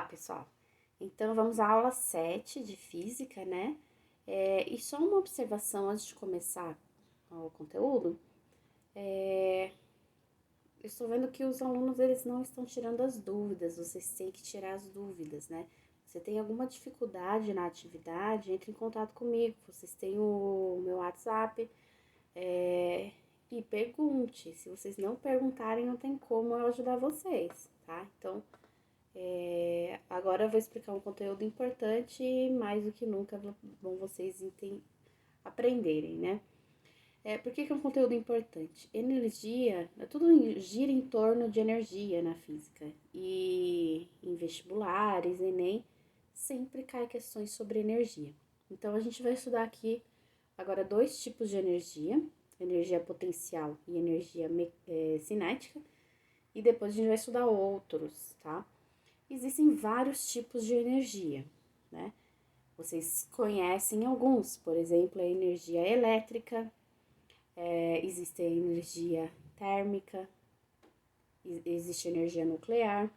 Olá, pessoal! Então, vamos à aula 7 de física, né? E só uma observação antes de começar o conteúdo. Eu estou vendo que os alunos, eles não estão tirando as dúvidas, vocês têm que tirar as dúvidas, né? Você tem alguma dificuldade na atividade, entre em contato comigo, vocês têm o meu WhatsApp, e pergunte. Se vocês não perguntarem, não tem como eu ajudar vocês, tá? Então, agora eu vou explicar um conteúdo importante e mais do que nunca vão vocês aprenderem, né? Por que é um conteúdo importante? Energia, tudo gira em torno de energia na física. E em vestibulares, Enem, sempre cai questões sobre energia. Então, a gente vai estudar aqui agora dois tipos de energia. Energia potencial e energia cinética. E depois a gente vai estudar outros, tá? Existem vários tipos de energia, né? Vocês conhecem alguns, por exemplo, a energia elétrica, existe a energia térmica, existe a energia nuclear.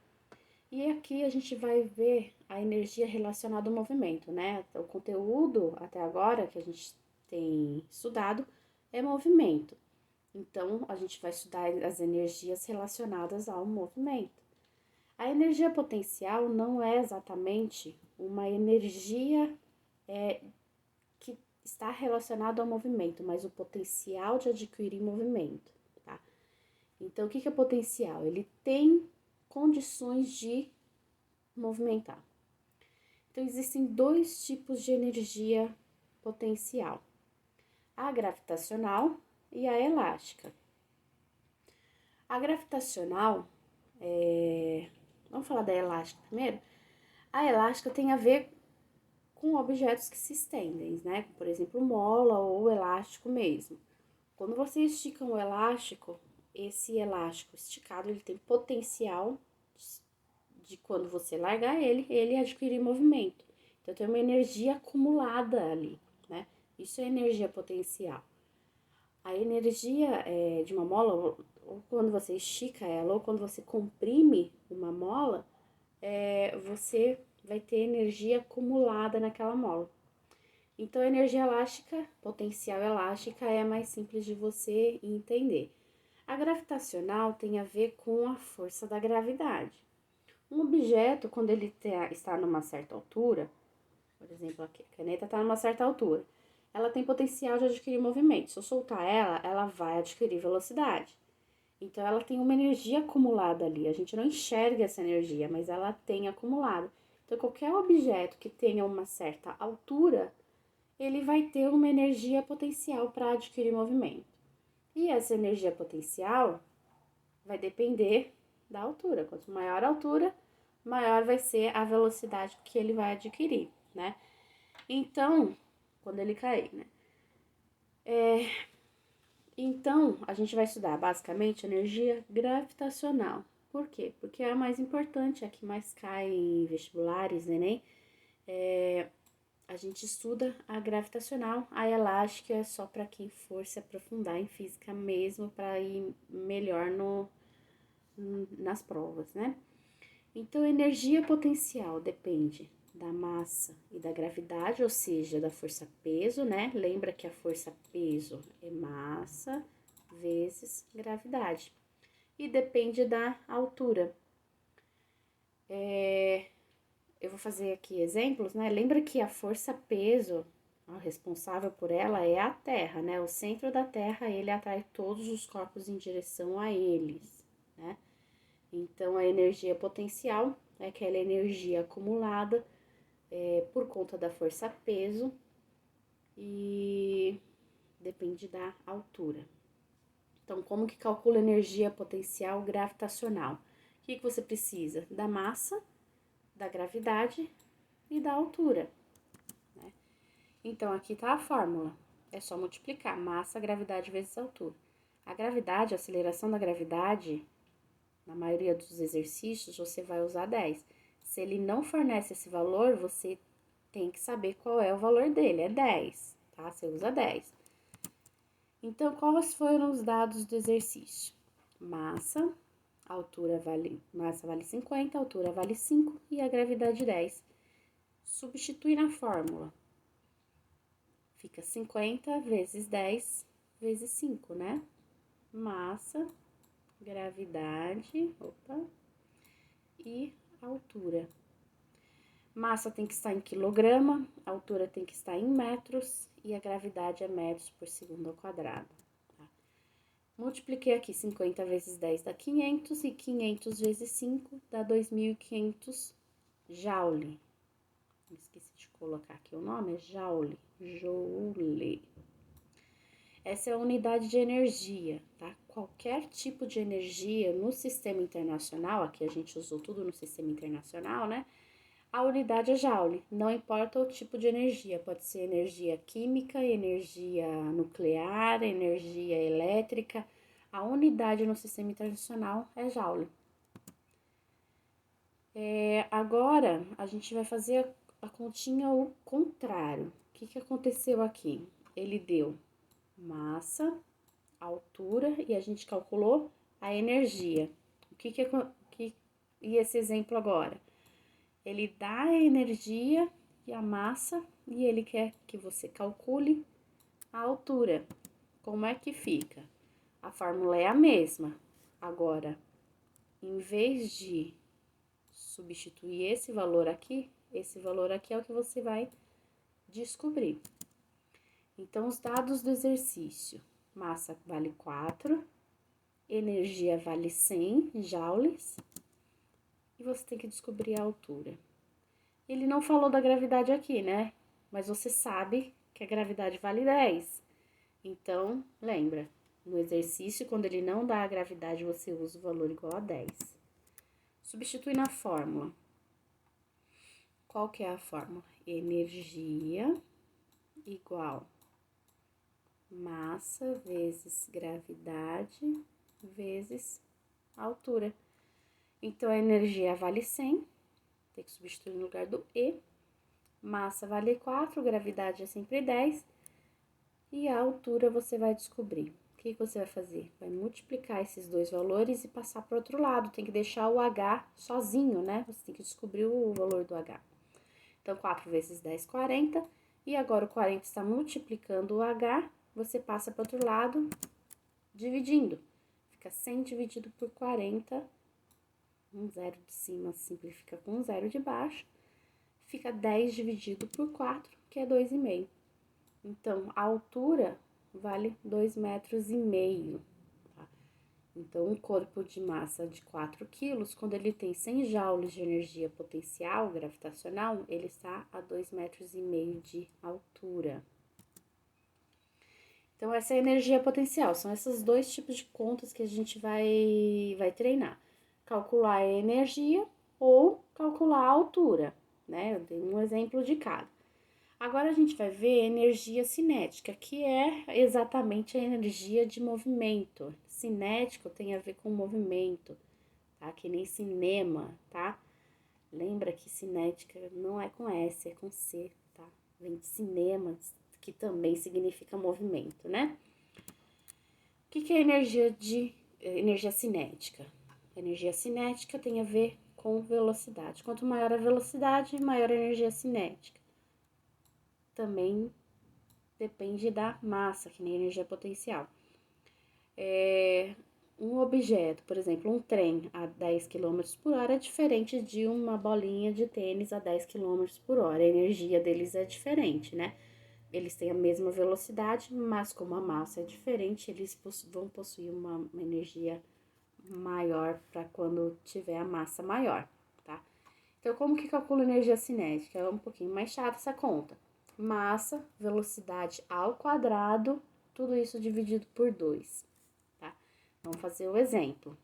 E aqui a gente vai ver a energia relacionada ao movimento, né? O conteúdo até agora que a gente tem estudado é movimento. Então, a gente vai estudar as energias relacionadas ao movimento. A energia potencial não é exatamente uma energia que está relacionada ao movimento, mas o potencial de adquirir movimento, tá? Então, o que é potencial? Ele tem condições de movimentar. Então, existem dois tipos de energia potencial: a gravitacional e a elástica. A gravitacional Vamos falar da elástica primeiro? A elástica tem a ver com objetos que se estendem, né? Por exemplo, mola ou elástico mesmo. Quando você estica um elástico, esse elástico esticado, ele tem potencial de quando você largar ele adquirir movimento. Então, tem uma energia acumulada ali, né? Isso é energia potencial. A energia de uma mola, ou quando você estica ela, ou quando você comprime uma mola, você vai ter energia acumulada naquela mola. Então, a energia elástica, potencial elástica, é mais simples de você entender. A gravitacional tem a ver com a força da gravidade. Um objeto, quando ele está numa certa altura, por exemplo, aqui, a caneta está numa certa altura, ela tem potencial de adquirir movimento. Se eu soltar ela vai adquirir velocidade. Então, ela tem uma energia acumulada ali. A gente não enxerga essa energia, mas ela tem acumulado. Então, qualquer objeto que tenha uma certa altura, ele vai ter uma energia potencial para adquirir movimento. E essa energia potencial vai depender da altura. Quanto maior a altura, maior vai ser a velocidade que ele vai adquirir, né? Então, quando ele cair, né? Então, a gente vai estudar basicamente energia gravitacional. Por quê? Porque é a mais importante, é a que mais cai em vestibulares, Enem. A gente estuda a gravitacional, a elástica é só para quem for se aprofundar em física mesmo, para ir melhor nas provas, né? Então, energia potencial depende da massa e da gravidade, ou seja, da força-peso, né? Lembra que a força-peso é massa vezes gravidade. E depende da altura. Eu vou fazer aqui exemplos, né? Lembra que a força-peso, o responsável por ela é a Terra, né? O centro da Terra, ele atrai todos os corpos em direção a eles, né? Então, a energia potencial é aquela energia acumulada por conta da força-peso e depende da altura. Então, como que calcula energia potencial gravitacional? O que você precisa? Da massa, da gravidade e da altura, né? Então, aqui tá a fórmula. É só multiplicar massa, gravidade vezes altura. A gravidade, a aceleração da gravidade, na maioria dos exercícios, você vai usar 10. Se ele não fornece esse valor, você tem que saber qual é o valor dele. É 10, tá? Você usa 10. Então, quais foram os dados do exercício? Massa Massa vale 50, altura vale 5 e a gravidade 10. Substitui na fórmula. Fica 50 vezes 10 vezes 5, né? Massa, gravidade, e altura. Massa tem que estar em quilograma, a altura tem que estar em metros e a gravidade é metros por segundo ao quadrado. Tá? Multipliquei aqui 50 vezes 10 dá 500 e 500 vezes 5 dá 2.500 joule. Esqueci de colocar aqui o nome, é joule. Essa é a unidade de energia, tá? Qualquer tipo de energia no sistema internacional, aqui a gente usou tudo no sistema internacional, né? A unidade é joule, não importa o tipo de energia, pode ser energia química, energia nuclear, energia elétrica, a unidade no sistema internacional é joule. Agora, a gente vai fazer a continha ao contrário. O que aconteceu aqui? Ele deu massa, altura e a gente calculou a energia. E esse exemplo agora? Ele dá a energia e a massa e ele quer que você calcule a altura. Como é que fica? A fórmula é a mesma. Agora, em vez de substituir esse valor aqui é o que você vai descobrir. Então, os dados do exercício. Massa vale 4, energia vale 100 joules e você tem que descobrir a altura. Ele não falou da gravidade aqui, né? Mas você sabe que a gravidade vale 10. Então, lembra, no exercício, quando ele não dá a gravidade, você usa o valor igual a 10. Substitui na fórmula. Qual que é a fórmula? Energia igual massa vezes gravidade vezes altura. Então, a energia vale 100, tem que substituir no lugar do E. Massa vale 4, gravidade é sempre 10. E a altura você vai descobrir. O que você vai fazer? Vai multiplicar esses dois valores e passar para o outro lado. Tem que deixar o H sozinho, né? Você tem que descobrir o valor do H. Então, 4 vezes 10, 40. E agora o 40 está multiplicando o H. Você passa para o outro lado, dividindo. Fica 100 dividido por 40. Um zero de cima simplifica com um zero de baixo. Fica 10 dividido por 4, que é 2,5. Então, a altura vale 2,5 metros. Tá? Então, um corpo de massa de 4 quilos, quando ele tem 100 joules de energia potencial gravitacional, ele está a 2,5 metros de altura. Então, essa é a energia potencial. São esses dois tipos de contas que a gente vai treinar. Calcular a energia ou calcular a altura, né? Eu dei um exemplo de cada. Agora, a gente vai ver energia cinética, que é exatamente a energia de movimento. Cinético tem a ver com movimento, tá? Que nem cinema, tá? Lembra que cinética não é com S, é com C, tá? Vem de cinema, que também significa movimento, né? O que é energia cinética? Energia cinética tem a ver com velocidade. Quanto maior a velocidade, maior a energia cinética. Também depende da massa, que nem energia potencial. Um objeto, por exemplo, um trem a 10 km por hora é diferente de uma bolinha de tênis a 10 km por hora. A energia deles é diferente, né? Eles têm a mesma velocidade, mas como a massa é diferente, eles vão possuir uma energia maior para quando tiver a massa maior, tá? Então, como que calcula a energia cinética? É um pouquinho mais chata essa conta. Massa, velocidade ao quadrado, tudo isso dividido por 2, tá? Vamos fazer o exemplo.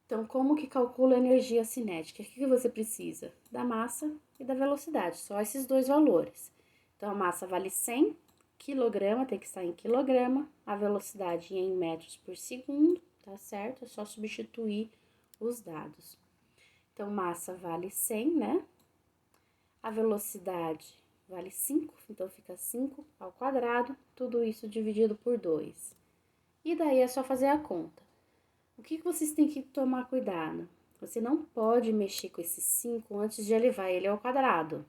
Então, como que calcula a energia cinética? O que você precisa? Da massa e da velocidade, só esses dois valores. Então, a massa vale 100 kg, tem que estar em quilograma, a velocidade em metros por segundo, tá certo? É só substituir os dados. Então, massa vale 100, né? A velocidade vale 5, então fica 5 ao quadrado, tudo isso dividido por 2. E daí é só fazer a conta. O que vocês têm que tomar cuidado? Você não pode mexer com esse 5 antes de elevar ele ao quadrado,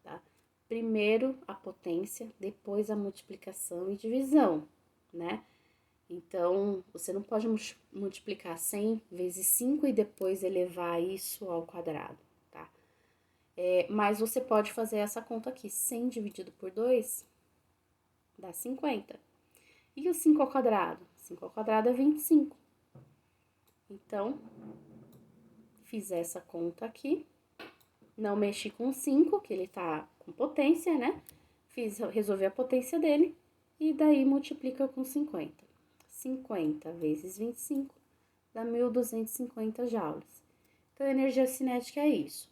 tá? Primeiro a potência, depois a multiplicação e divisão, né? Então, você não pode multiplicar 100 vezes 5 e depois elevar isso ao quadrado, tá? Mas você pode fazer essa conta aqui. 100 dividido por 2 dá 50. E o 5 ao quadrado? 5 ao quadrado é 25. Então, fiz essa conta aqui. Não mexi com 5, que ele tá com potência, né? Resolvi a potência dele. E daí multiplica com 50. 50 vezes 25 dá 1.250 joules. Então, a energia cinética é isso.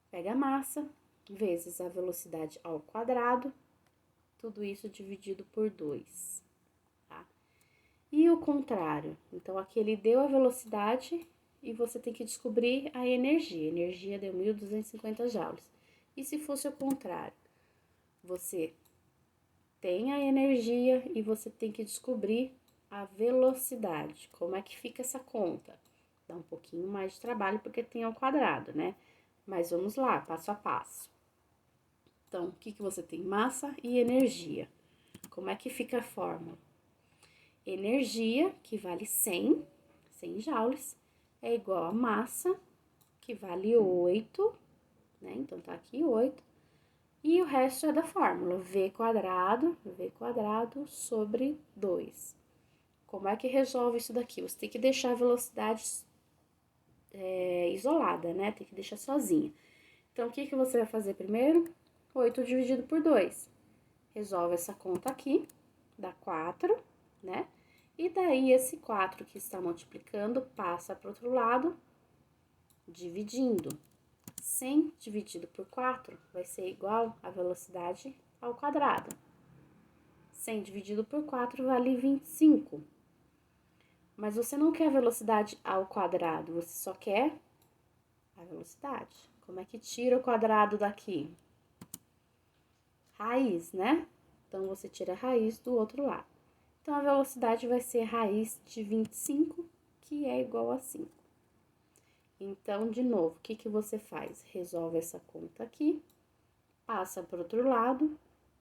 Pega a massa vezes a velocidade ao quadrado, tudo isso dividido por 2, tá? E o contrário, então aqui ele deu a velocidade e você tem que descobrir a energia. A energia deu 1.250 joules. E se fosse o contrário? Você tem a energia e você tem que descobrir a velocidade. Como é que fica essa conta? Dá um pouquinho mais de trabalho porque tem ao quadrado, né? Mas vamos lá, passo a passo. Então, o que você tem? Massa e energia. Como é que fica a fórmula? Energia, que vale 100 joules, é igual a massa, que vale 8, né? Então, tá aqui 8. E o resto é da fórmula, v quadrado sobre 2. Como é que resolve isso daqui? Você tem que deixar a velocidade isolada, né? Tem que deixar sozinha. Então, o que você vai fazer primeiro? 8 dividido por 2. Resolve essa conta aqui, dá 4, né? E daí, esse 4 que está multiplicando passa para o outro lado, dividindo. 100 dividido por 4 vai ser igual a velocidade ao quadrado. 100 dividido por 4 vale 25. Mas você não quer a velocidade ao quadrado, você só quer a velocidade. Como é que tira o quadrado daqui? Raiz, né? Então, você tira a raiz do outro lado. Então, a velocidade vai ser raiz de 25, que é igual a 5. Então, de novo, o que você faz? Resolve essa conta aqui, passa para o outro lado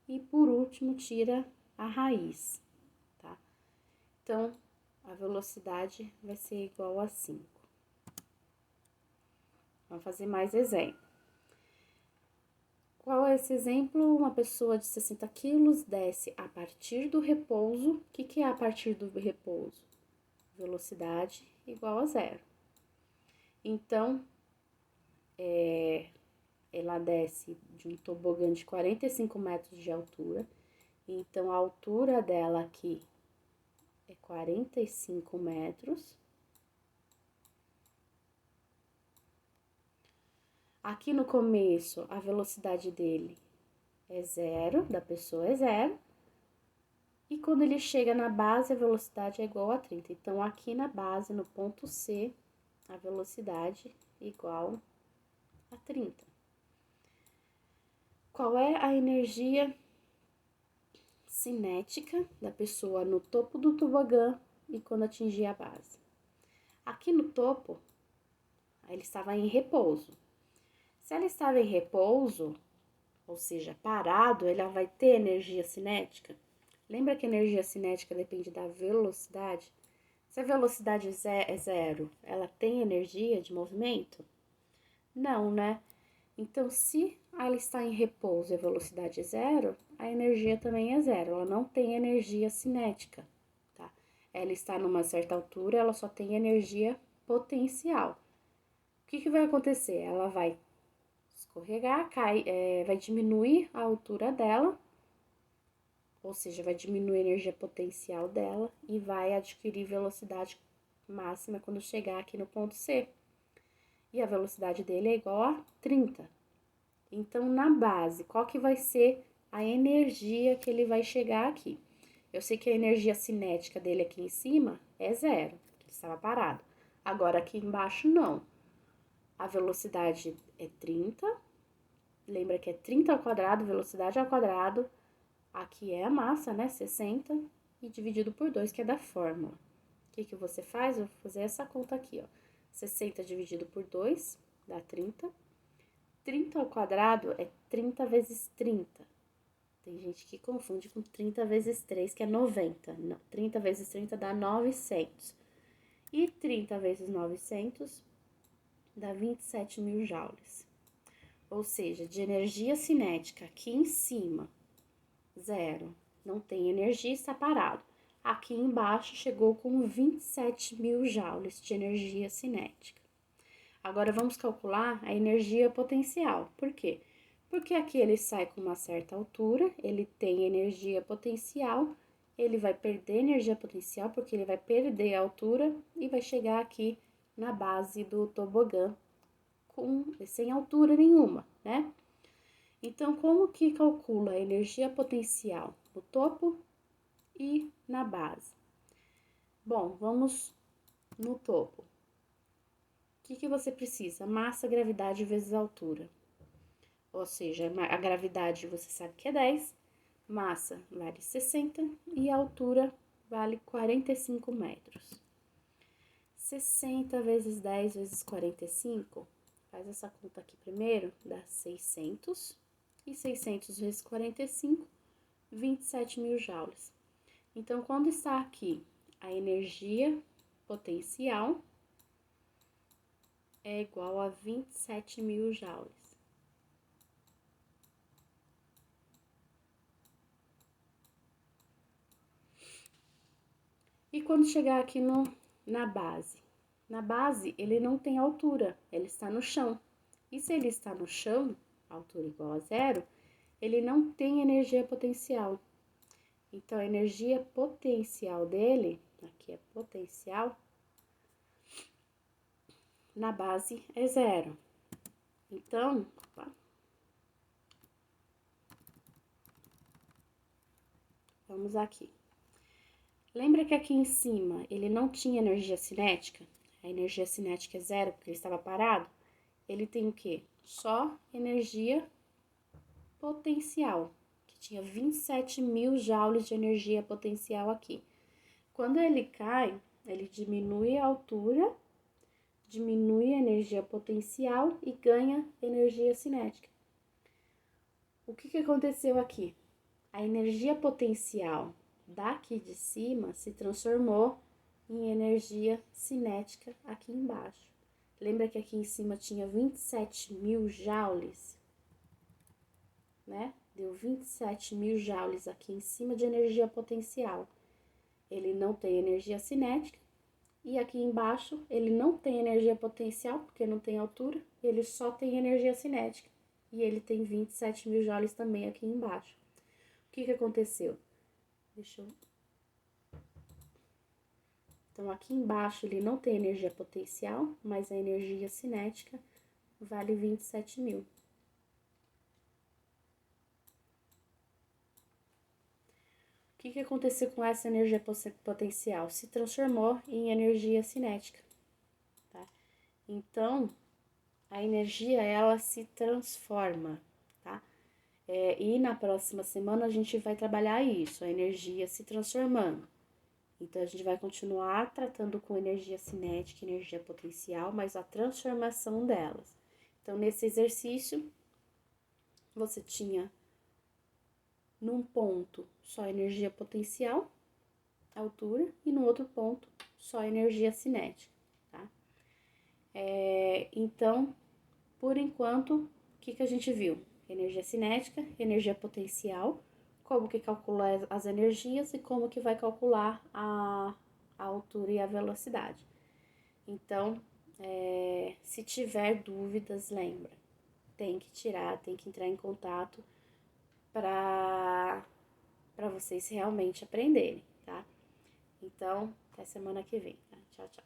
e, por último, tira a raiz, tá? Então, a velocidade vai ser igual a 5. Vamos fazer mais exemplo. Qual é esse exemplo? Uma pessoa de 60 quilos desce a partir do repouso. O que é a partir do repouso? Velocidade igual a 0. Então, ela desce de um tobogã de 45 metros de altura. Então, a altura dela aqui é 45 metros. Aqui no começo, a velocidade dele é 0, da pessoa é 0. E quando ele chega na base, a velocidade é igual a 30. Então, aqui na base, no ponto C, a velocidade é igual a 30. Qual é a energia cinética da pessoa no topo do tobogã e quando atingir a base? Aqui no topo, ele estava em repouso. Se ela estava em repouso, ou seja, parado, ela vai ter energia cinética? Lembra que a energia cinética depende da velocidade? Se a velocidade é 0, ela tem energia de movimento? Não, né? Então, se ela está em repouso e a velocidade é 0, a energia também é 0. Ela não tem energia cinética, tá? Ela está numa certa altura, ela só tem energia potencial. O que vai acontecer? Ela vai escorregar, vai diminuir a altura dela, ou seja, vai diminuir a energia potencial dela e vai adquirir velocidade máxima quando chegar aqui no ponto C. E a velocidade dele é igual a 30. Então, na base, qual que vai ser a energia que ele vai chegar aqui? Eu sei que a energia cinética dele aqui em cima é 0, ele estava parado. Agora, aqui embaixo, não. A velocidade é 30. Lembra que é 30 ao quadrado, velocidade ao quadrado. Aqui é a massa, né? 60. e dividido por 2, que é da fórmula. O que você faz? Eu vou fazer essa conta aqui, ó. 60 dividido por 2 dá 30. 30 ao quadrado é 30 vezes 30. Tem gente que confunde com 30 vezes 3, que é 90. 30 vezes 30 dá 900. E 30 vezes 900 dá 27 mil joules. Ou seja, de energia cinética aqui em cima, 0, não tem energia, está parado. Aqui embaixo chegou com 27 mil joules de energia cinética. Agora vamos calcular a energia potencial. Por quê? Porque aqui ele sai com uma certa altura, ele tem energia potencial, ele vai perder energia potencial porque ele vai perder a altura e vai chegar aqui na base do tobogã sem altura nenhuma, né? Então, como que calcula a energia potencial no topo e na base? Bom, vamos no topo. O que você precisa? Massa, gravidade vezes altura. Ou seja, a gravidade você sabe que é 10, massa vale 60 e a altura vale 45 metros. 60 vezes 10 vezes 45, faz essa conta aqui primeiro, dá 600. E 600 vezes 45, 27 mil joules. Então, quando está aqui a energia potencial, é igual a 27 mil joules. E quando chegar aqui na base ele não tem altura, ele está no chão. E se ele está no chão, altura igual a 0, ele não tem energia potencial. Então, a energia potencial dele, aqui é potencial, na base é 0. Então, vamos aqui. Lembra que aqui em cima ele não tinha energia cinética? A energia cinética é 0 porque ele estava parado? Ele tem o quê? Só energia potencial, que tinha 27 mil joules de energia potencial aqui. Quando ele cai, ele diminui a altura, diminui a energia potencial e ganha energia cinética. O que aconteceu aqui? A energia potencial daqui de cima se transformou em energia cinética aqui embaixo. Lembra que aqui em cima tinha 27 mil joules, né? Deu 27 mil joules aqui em cima de energia potencial. Ele não tem energia cinética. E aqui embaixo ele não tem energia potencial, porque não tem altura, ele só tem energia cinética. E ele tem 27 mil joules também aqui embaixo. O que aconteceu? Então, aqui embaixo ele não tem energia potencial, mas a energia cinética vale 27 mil. O que aconteceu com essa energia potencial? Se transformou em energia cinética, tá? Então, a energia, ela se transforma, tá? E na próxima semana a gente vai trabalhar isso, a energia se transformando. Então, a gente vai continuar tratando com energia cinética, energia potencial, mas a transformação delas. Então, nesse exercício, você tinha num ponto só energia potencial, altura, e no outro ponto só energia cinética, tá? Então, por enquanto, o que a gente viu? Energia cinética, energia potencial, como que calcula as energias e como que vai calcular a altura e a velocidade. Então, se tiver dúvidas, lembra, tem que entrar em contato para vocês realmente aprenderem, tá? Então, até semana que vem, tá? Tchau, tchau.